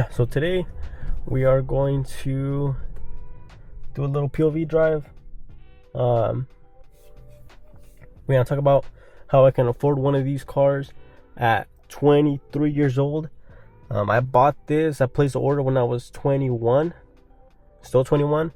So today we are going to do a little POV drive. We're gonna talk about how I can afford one of these cars at 23 years old. I bought this, I placed the order when I was 21, still 21.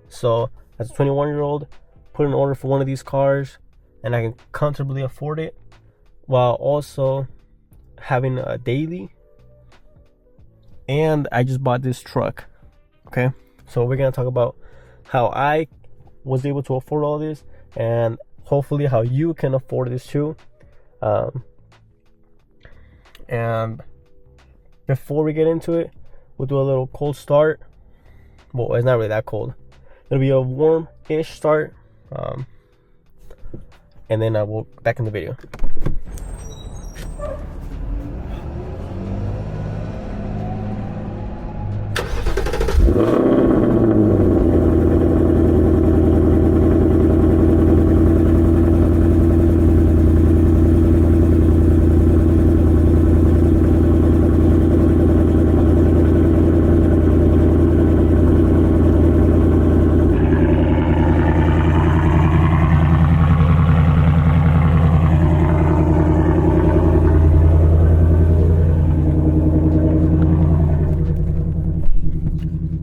So as a 21-year-old, put an order for one of these cars and I can comfortably afford it while also having a daily. And I just bought this truck. Okay, so we're gonna talk about how I was able to afford all this and hopefully how you can afford this too. And before we get into it, we'll do a little cold start. Well, it's not really that cold. It'll be a warm-ish start, and then I will back in the video.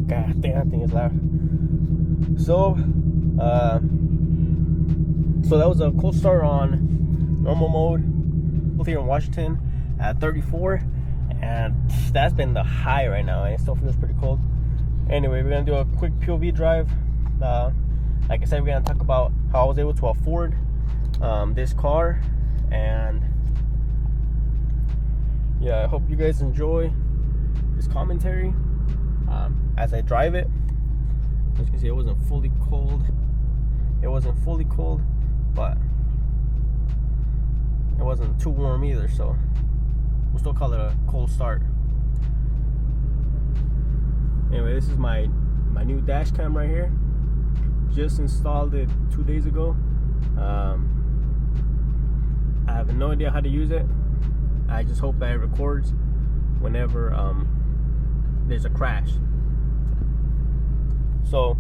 God damn, that thing is loud. So that was a cold start on normal mode here in Washington at 34, and that's been the high right now, and it still feels pretty cold. Anyway, we're gonna do a quick POV drive. Like I said, we're gonna talk about how I was able to afford this car, and yeah, I hope you guys enjoy this commentary as I drive it. As you can see, it wasn't fully cold. But it wasn't too warm either, so we'll still call it a cold start. Anyway, this is my new dash cam right here. Just installed it 2 days ago. I have no idea how to use it. I just hope that it records whenever there's a crash. So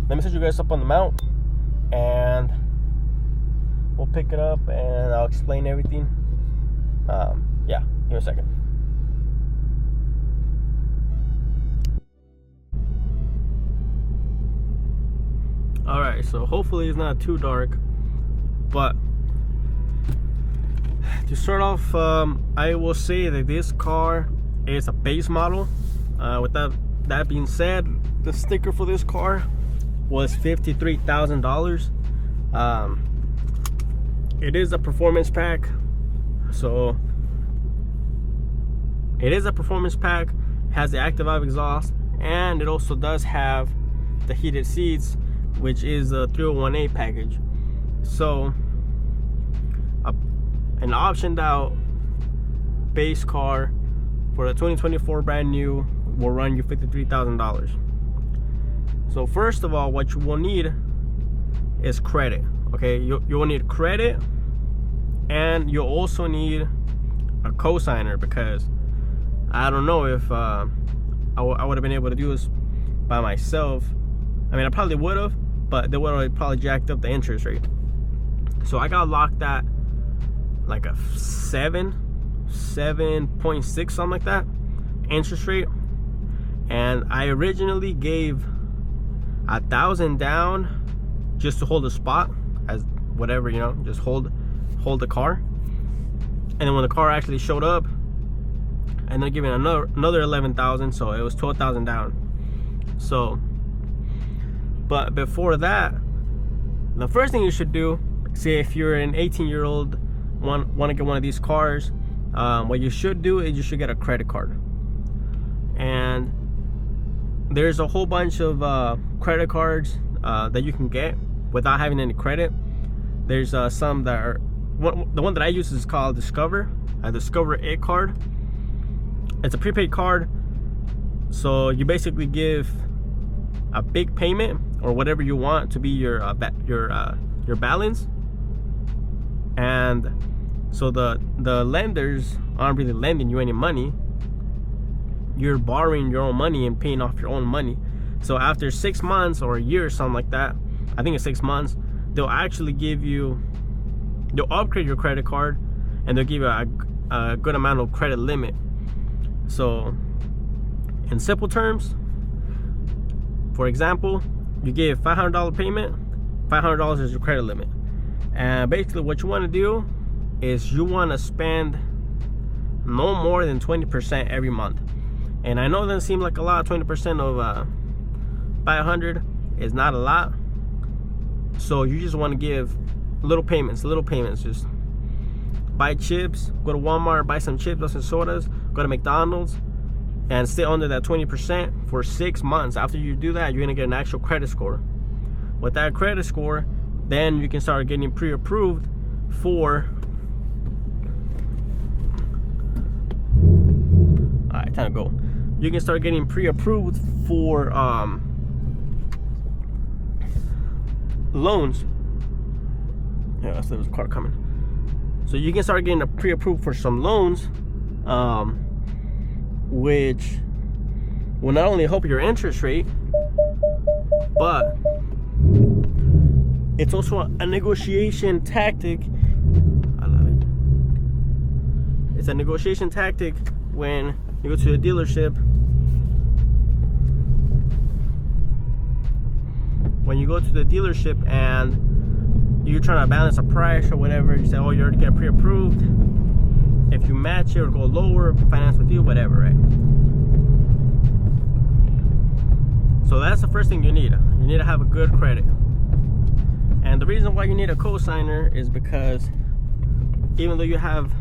let me set you guys up on the mount and we'll pick it up and I'll explain everything. Yeah, give me a second. Alright, so hopefully it's not too dark, but to start off, I will say that this car is a base model. With that being said, the sticker for this car was $53,000. It is a performance pack, so it is a performance pack. Has the active out exhaust, and it also does have the heated seats, which is a 301A package. So an optioned out base car for a 2024 brand new will run you $53,000. So first of all, what you will need is credit. Okay, you will need credit, and you'll also need a cosigner, because I don't know if I would have been able to do this by myself. I mean, I probably would have, but they would have probably jacked up the interest rate. So I got locked at like a 7.6, something like that interest rate, and I originally gave $1,000 down just to hold the spot, as whatever, you know, just hold the car. And then when the car actually showed up, and then giving another 11,000, so it was 12,000 down. So, but before that, the first thing you should do, say if you're an 18-year-old want to get one of these cars, what you should do is you should get a credit card. And there's a whole bunch of credit cards that you can get without having any credit. There's some that are, the one that I use is called Discover, a Discover It card. It's a prepaid card, so you basically give a big payment or whatever you want to be your balance, and so the lenders aren't really lending you any money. you're borrowing your own money and paying off your own money. So after 6 months or a year or something like that, I think it's 6 months, they'll actually they'll upgrade your credit card, and they'll give you a good amount of credit limit. So in simple terms, for example, you give $500 payment, $500 is your credit limit. And basically what you want to do is you want to spend no more than 20% every month. And I know it doesn't seem like a lot. 20% of 500 is not a lot. So you just want to give little payments. Just buy chips, go to Walmart, buy some chips, buy some sodas, go to McDonald's, and stay under that 20% for 6 months. After you do that, you're gonna get an actual credit score. With that credit score, then you can start getting pre-approved for, all right, time to go. You can start getting pre-approved for loans. Yeah, there was a car coming. So you can start getting pre-approved for some loans, which will not only help your interest rate, but it's also a negotiation tactic. I love it. It's a negotiation tactic when you go to a dealership. When you go to the dealership and you're trying to balance a price or whatever, you say, oh, you already get pre-approved. If you match it or go lower, finance with you, whatever, right? So that's the first thing you need. You need to have a good credit. And the reason why you need a cosigner is because even though you have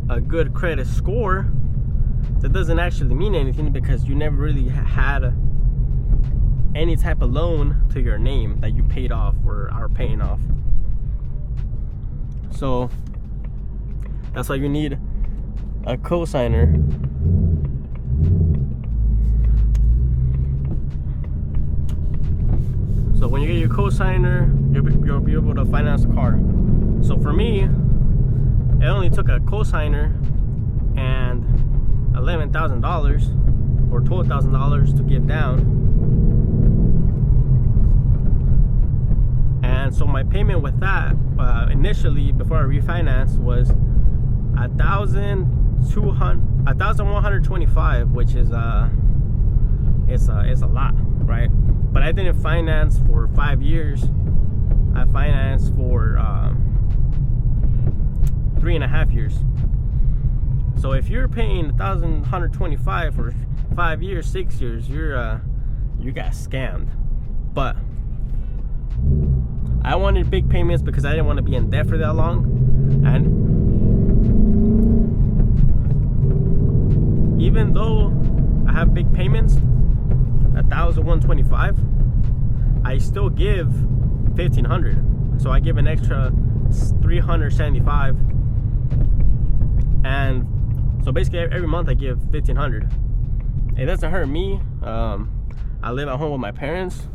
a good credit score, that doesn't actually mean anything, because you never really had any type of loan to your name that you paid off or are paying off. So that's why you need a cosigner. So when you get your cosigner, you'll be able to finance the car. So for me, it only took a cosigner and $11,000 or $12,000 to get down. And so my payment with that initially, before I refinanced, was $1,125, which is it's a lot, right? But I didn't finance for 5 years. I financed for 3.5 years. So if you're paying $1,125 for 5 years, 6 years, you got scammed. But I wanted big payments because I didn't want to be in debt for that long. And even though I have big payments, $1,125, I still give $1,500. So I give an extra $375. And so basically every month I give $1,500. It doesn't hurt me. I live at home with my parents,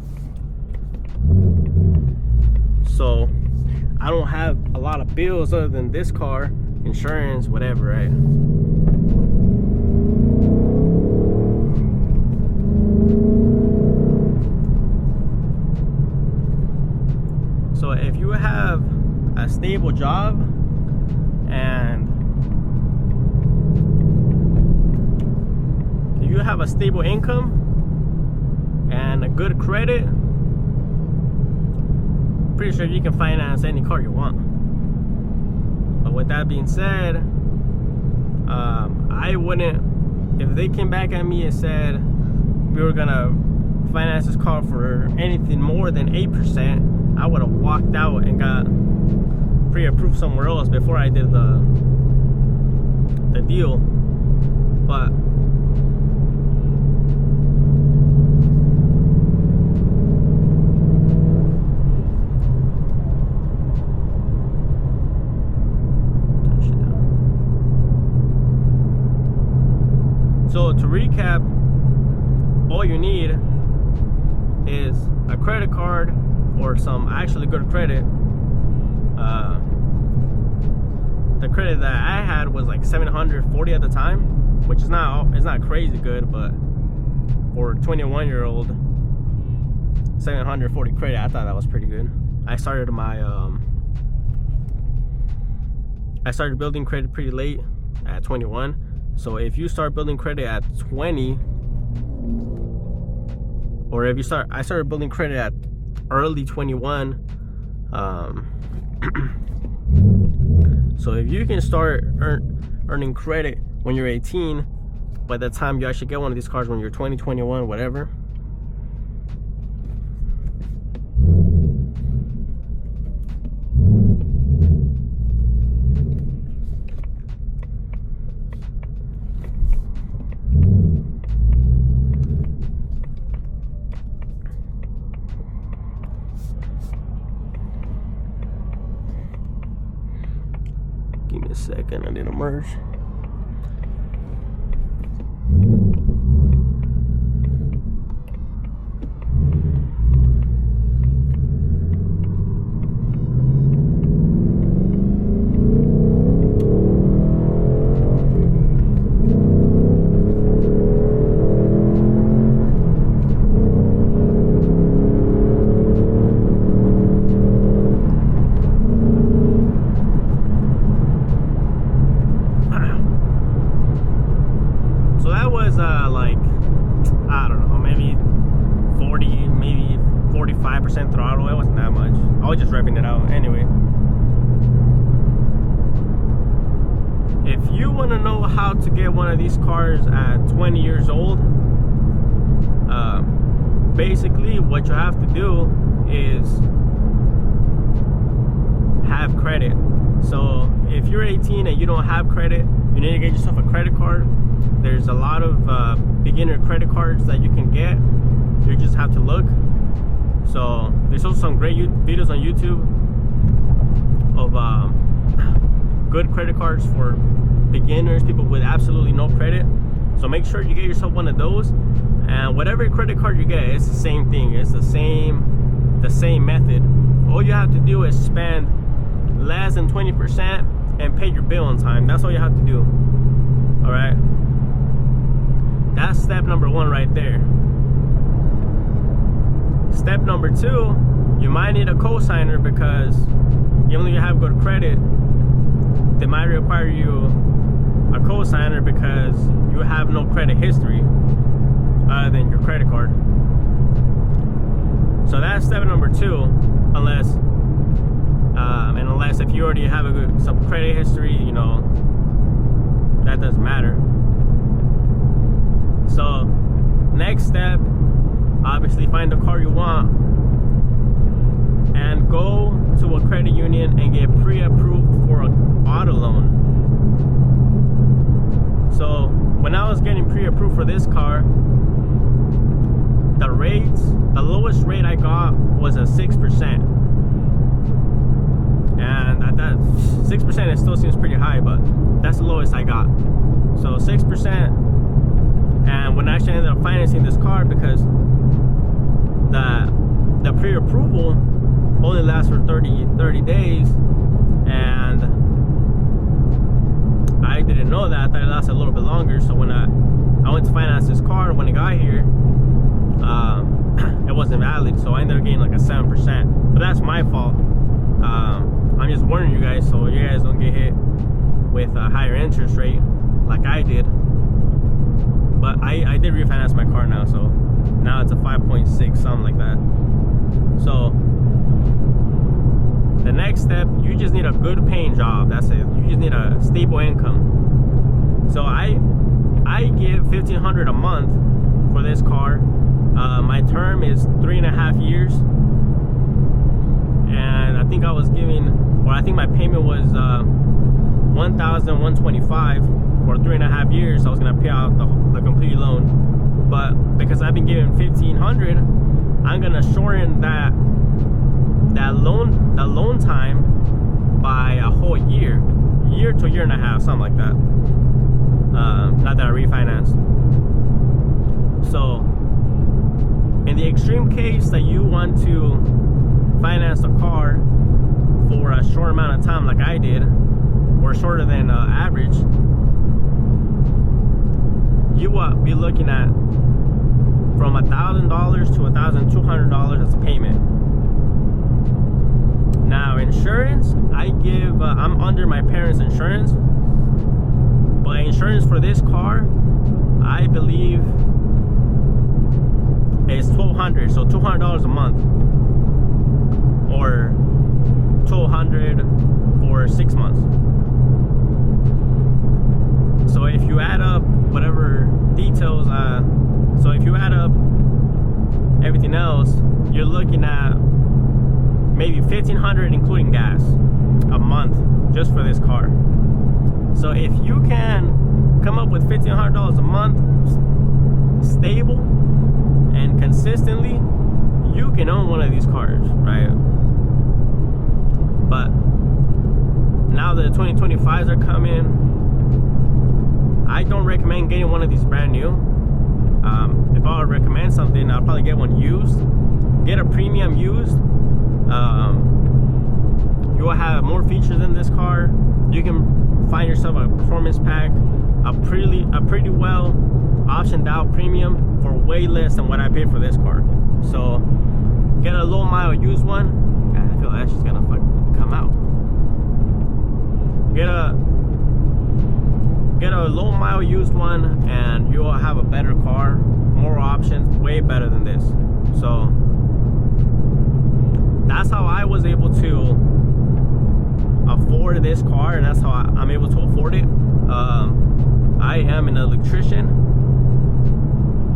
so I don't have a lot of bills other than this car, insurance, whatever, right? So if you have a stable job and if you have a stable income and a good credit, pretty sure you can finance any car you want. But with that being said, I wouldn't, if they came back at me and said we were gonna finance this car for anything more than 8%, I would have walked out and got pre-approved somewhere else before I did the deal. But so to recap, all you need is a credit card or some actually good credit. The credit that I had was like 740 at the time, which is not crazy good, but for a 21-year-old, 740 credit, I thought that was pretty good. I started building credit pretty late at 21. So if you start building credit at 20, or if you start, I started building credit at early 21. So if you can start earning credit when you're 18, by the time you actually get one of these cars when you're 20, 21, whatever. Give me a second, I need to merge. Like, I don't know, maybe 40, maybe 45% throttle. It wasn't that much. I was just revving it out anyway. If you want to know how to get one of these cars at 20 years old, basically what you have to do is have credit. So if you're 18 and you don't have credit, you need to get yourself a credit card. There's a lot of beginner credit cards that you can get. You just have to look. So there's also some great videos on YouTube of good credit cards for beginners, people with absolutely no credit. So make sure you get yourself one of those. And whatever credit card you get, it's the same thing. It's the same method. All you have to do is spend less than 20% and pay your bill on time. That's all you have to do. All right. That's step number one right there. Step number two, you might need a cosigner, because even though you have good credit, they might require you a cosigner because you have no credit history other than your credit card. So that's step number two, unless if you already have some credit history, you know, that doesn't matter. So next step, obviously find the car you want and go to a credit union and get pre-approved for an auto loan. So when I was getting pre-approved for this car, the lowest rate I got was a 6%. And at that 6%, it still seems pretty high, but that's the lowest I got. So 6%. And when I actually ended up financing this car, because the pre-approval only lasts for 30 days, and I didn't know that. I thought it lasted a little bit longer. So when I went to finance this car, when it got here, it wasn't valid. So I ended up getting like a 7%. But that's my fault. I'm just warning you guys, so you guys don't get hit with a higher interest rate like I did. But I did refinance my car now, so now it's a 5.6, something like that. So the next step, you just need a good paying job. That's it. You just need a stable income. So I give $1,500 a month for this car. My term is 3.5 years, and I think my payment was $1,125 for 3.5 years. So I was gonna pay out the complete loan, but because I've been given $1,500, I'm gonna shorten that loan time by a whole year to a year and a half, something like that. Not that I refinanced. So in the extreme case that you want to finance a car for a short amount of time like I did, or shorter than average, you will be looking at from $1,000 to $1,200 as a payment. Now insurance, I give I'm under my parents' insurance, but insurance for this car, I believe, is $1,200, so $200 a month, or $1,200 for 6 months. So if you add up whatever details, so if you add up everything else, you're looking at maybe $1,500 including gas a month just for this car. So if you can come up with $1,500 a month stable and consistently, you can own one of these cars, right? But now that the 2025s are coming, I don't recommend getting one of these brand new. If I would recommend something, I'll probably get one used. Get a premium used. You will have more features in this car. You can find yourself a performance pack, a pretty well optioned out premium for way less than what I paid for this car. So get a low mile used one. God, I feel like that's just gonna fucking come out. Get a low mile used one, and you will have a better car, more options, way better than this. So that's how I was able to afford this car, and that's how I'm able to afford it. I am an electrician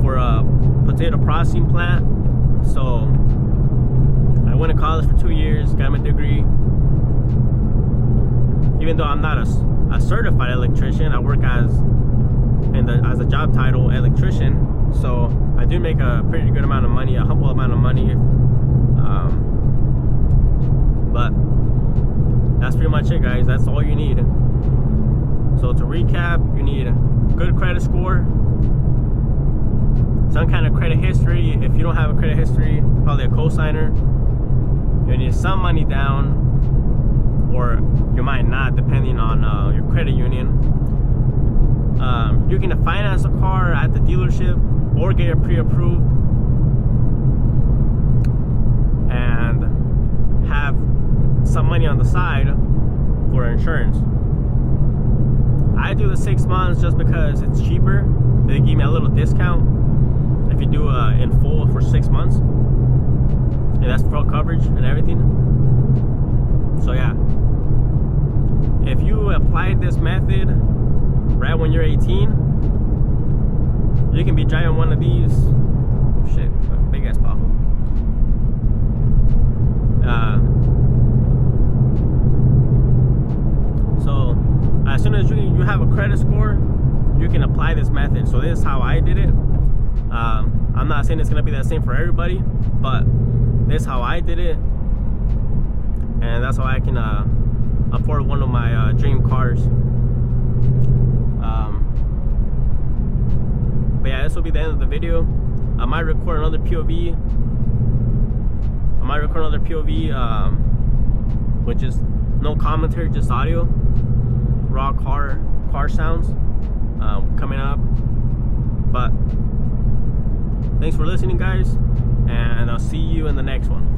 for a potato processing plant, so I went to college for 2 years, got my degree. Even though I'm not a certified electrician, I work as a job title electrician, so I do make a pretty good amount of money, a humble amount of money. But that's pretty much it, guys. That's all you need. So to recap, you need a good credit score, some kind of credit history. If you don't have a credit history, probably a cosigner. You need some money down, or you might not, depending on your credit union. You can finance a car at the dealership or get it pre-approved and have some money on the side for insurance. I do the 6 months just because it's cheaper. They give me a little discount if you do in full for 6 months, and that's full coverage and everything. So yeah, if you applied this method right when you're 18, you can be driving one of these. Shit, big ass pothole. So as soon as you have a credit score, you can apply this method. So this is how I did it. I'm not saying it's gonna be the same for everybody, but this is how I did it, and that's how I can afford one of my dream cars. But yeah, this will be the end of the video. I might record another POV. Which is no commentary, just audio, raw car sounds coming up. But thanks for listening, guys, and I'll see you in the next one.